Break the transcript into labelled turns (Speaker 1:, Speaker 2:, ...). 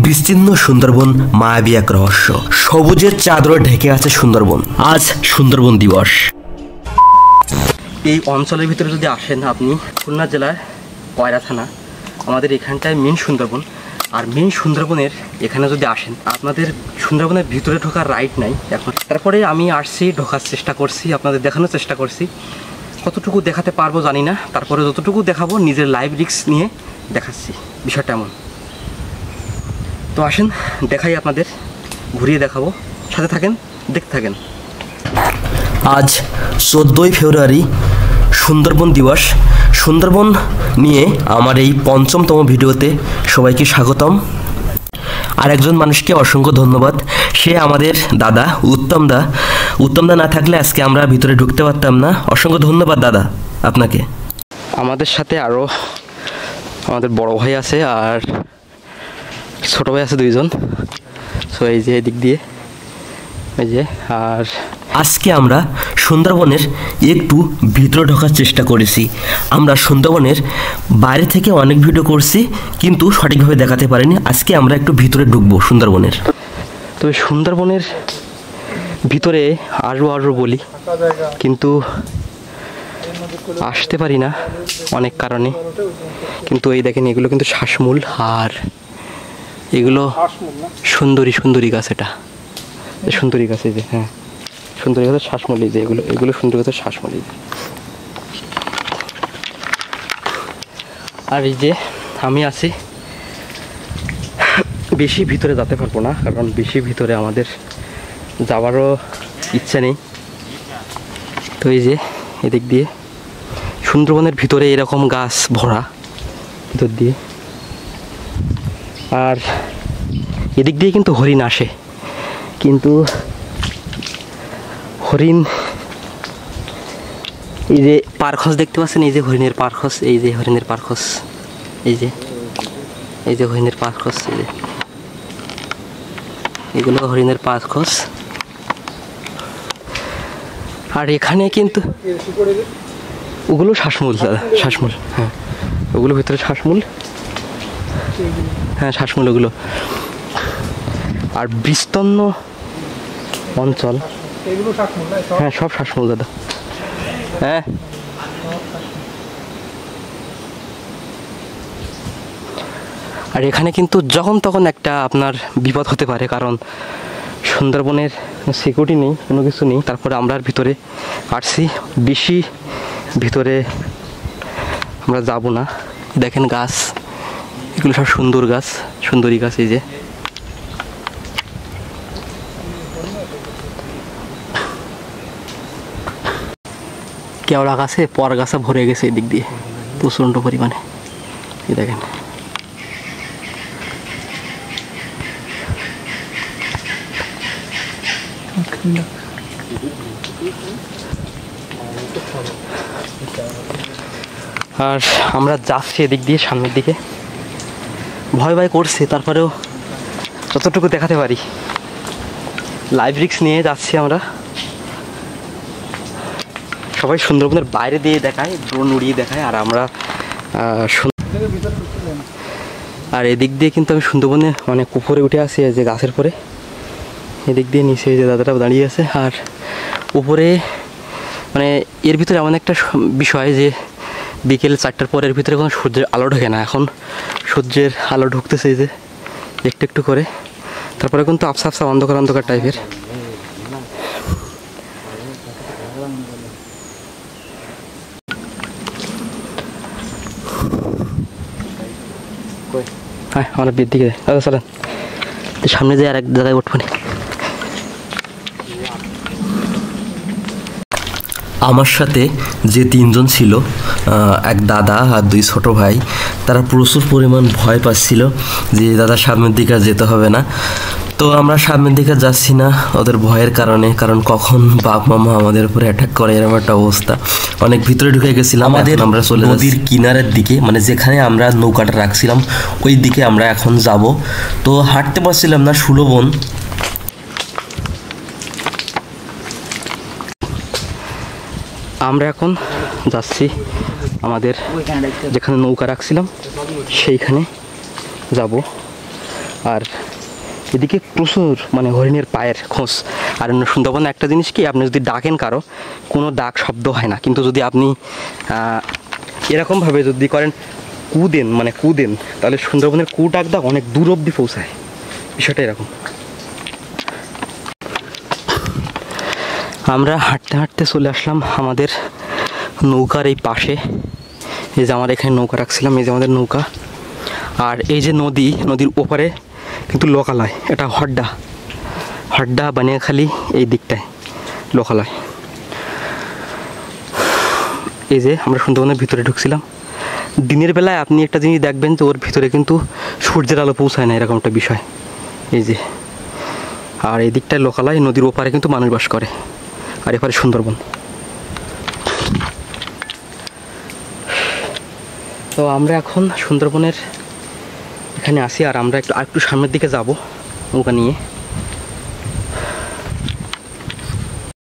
Speaker 1: বিস্তীর্ণ সুন্দরবন মায়াবী এক রহস্য। সবুজের চাদরে ঢেকে আছে সুন্দরবন। আজ সুন্দরবন দিবস। এই অঞ্চলের ভিতরে যদি আসেন আপনি, খুলনা জেলার কয়রা থানা, আমাদের এখানটায় মেন সুন্দরবন। আর মেন সুন্দরবনের এখানে যদি আসেন, আপনাদের সুন্দরবনের ভিতরে ঢোকার রাইট নাই এখন। তারপরে আমি আসছি, ঢোকার চেষ্টা করছি, আপনাদের দেখানোর চেষ্টা করছি। কতটুকু দেখাতে পারবো জানি না, তারপরে যতটুকু দেখাবো নিজের লাইভ রিস্ক নিয়ে দেখাচ্ছি। বিষয়টা এমন। তো আসেন দেখাই, আপনাদের ঘুরিয়ে দেখাবো, সাথে থাকেন, দেখতে থাকেন। আজ 14ই ফেব্রুয়ারি, সুন্দরবন দিবস। সুন্দরবন নিয়ে আমার এই ৫ম ভিডিওতে সবাইকে স্বাগতম। আর একজন মানুষকে অসংখ্য ধন্যবাদ, সে আমাদের দাদা উত্তম দা। উত্তম দা না থাকলে আজকে আমরা ভিতরে ঢুকতে পারতাম না। অসংখ্য ধন্যবাদ দাদা আপনাকে। আমাদের সাথে আরও আমাদের বড় ভাই আছে আর ছোটো ভাই আছে, দুইজন। সো এই যে এদিক দিয়ে, এই যে। আর আজকে আমরা সুন্দরবনের একটু ভিতরে ঢোকার চেষ্টা করেছি। আমরা সুন্দরবনের বাইরে থেকে অনেক ভিডিও করছি, কিন্তু সঠিকভাবে দেখাতে পারিনি। আজকে আমরা একটু ভিতরে ঢুকবো সুন্দরবনের। তবে সুন্দরবনের ভিতরে আরও বলি, কিন্তু আসতে পারি না অনেক কারণে। কিন্তু এই দেখেন, এগুলো কিন্তু শ্বাসমূল, আর এগুলো সুন্দরী গাছ। এটা সুন্দরী গাছ, এই যে। হ্যাঁ, সুন্দরী গাছের শ্বাসমূল, এই যে। এগুলো সুন্দরী গাছের শ্বাসমূল। আর এই যে আমি আছি, বেশি ভিতরে যেতে পারবো না, কারণ বেশি ভিতরে আমাদের যাওয়ারও ইচ্ছা নেই। তো এই যে এদিক দিয়ে সুন্দরবনের ভিতরে এরকম গাছ ভরা ভিতর দিয়ে। আর এদিক দিয়ে কিন্তু হরিণ আসে, কিন্তু হরিণ, এই যে পারখস দেখতে পাচ্ছেন, এই যে হরিণের পারখস, এই যে হরিণের পারখস, এই যে হরিণের পারখস, এই যে এগুলো হরিণের পারখস। আর এখানে কিন্তু ওগুলো শ্বাসমূল দাদা, শ্বাসমূল। হ্যাঁ, ওগুলো ভিতরে শ্বাসমূল। হ্যাঁ, শ্বাসমূল ওগুলো। আর বিস্তীর্ণ অঞ্চল, হ্যাঁ সব শ্বাসমূল দাদা। হ্যাঁ, আর এখানে কিন্তু যখন তখন একটা আপনার বিপদ হতে পারে, কারণ সুন্দরবনের সিকিউরিটি নেই, কোনো কিছু নেই। তারপরে আমরা ভিতরে আসছি, বেশি ভিতরে আমরা যাব না। দেখেন গাছ, এগুলো সব সুন্দর গাছ, সুন্দরী গাছ। এই যে কেওড়া গাছে, পর গাছে ভরে গেছে এদিক দিয়ে প্রচণ্ড পরিমাণে। এই দেখেন, আর আমরা যাচ্ছি এদিক দিয়ে সামনের দিকে। ভয় করছে, তারপরেও যতটুকু দেখাতে পারি লাইভ রিস্ক নিয়ে যাচ্ছি আমরা। সবাই সুন্দরবনের বাইরে দিয়ে দেখায়, ড্রোন উড়িয়ে দেখায়, আর আমরা আর এদিক দিয়ে কিন্তু আমি সুন্দরবনে অনেক উপরে উঠে আসি, যে গাছের পরে। এদিক দিয়ে নিচে যে দাদাটা দাঁড়িয়ে আছে। আর উপরে মানে এর ভিতরে এমন একটা বিষয় যে বিকেল 4টার পরের ভিতরে কোনো সূর্যের আলো ঢোকে না। এখন সূর্যের আলো ঢুকতেছে, এই যে একটু করে। তারপরে কিন্তু আবসা অন্ধকার টাইপের। হ্যাঁ, আমরা বিয়ের দিকে দাদা চলেন, সামনে যে আর এক জায়গায় উঠবো না। আমার সাথে যে 3জন ছিল, এক দাদা আর 2 ছোট ভাই, তারা প্রচুর পরিমাণ ভয় পাচ্ছিল যে দাদা সামনের দিকে যেতে হবে না। তো আমরা সামনের দিকে যাচ্ছি না ওদের ভয়ের কারণে, কারণ কখন বাঘ মামা আমাদের উপরে অ্যাটাক করে, এরকম একটা অবস্থা। অনেক ভিতরে ঢুকে গেছিলাম। আমরা চলে নদীর কিনারের দিকে, মানে যেখানে আমরা নৌকাটা রাখছিলাম ওই দিকে আমরা এখন যাব। তো হাঁটতে পারছিলাম না, সুলভন। আমরা এখন যাচ্ছি আমাদের যেখানে নৌকা রাখছিলাম সেইখানে যাব। আর এদিকে প্রচুর মানে হরিণের পায়ের খোঁজ। আর সুন্দরবনে একটা জিনিস কি, আপনি যদি ডাকেন কারো, কোনো ডাক শব্দ হয় না, কিন্তু যদি আপনি এরকমভাবে যদি করেন কু দেন তাহলে সুন্দরবনের কু ডাকটা অনেক দূর অবধি পৌঁছায়। বিষয়টা এরকম। আমরা হাঁটতে হাঁটতে চলে আসলাম আমাদের নৌকার এই পাশে। এই যে আমার এখানে নৌকা রাখছিলাম, এই যে আমাদের নৌকা। আর এই যে নদীর ওপারে কিন্তু লোকালয়, এটা হড্ডা বানিয়াখালী এই দিকটায় লোকালয়। এই যে আমরা সুন্দরবনের ভিতরে ঢুকছিলাম। দিনের বেলায় আপনি একটা জিনিস দেখবেন যে ওর ভিতরে কিন্তু সূর্যের আলো পৌঁছায় না, এরকম একটা বিষয়। এই যে, আর এই দিকটায় লোকালয়, নদীর ওপারে কিন্তু মানুষ বাস করে, আর এপারে সুন্দরবন। তো আমরা এখন সুন্দরবনের এখানে আসি, আর আমরা একটু সামনের দিকে যাব নৌকা নিয়ে।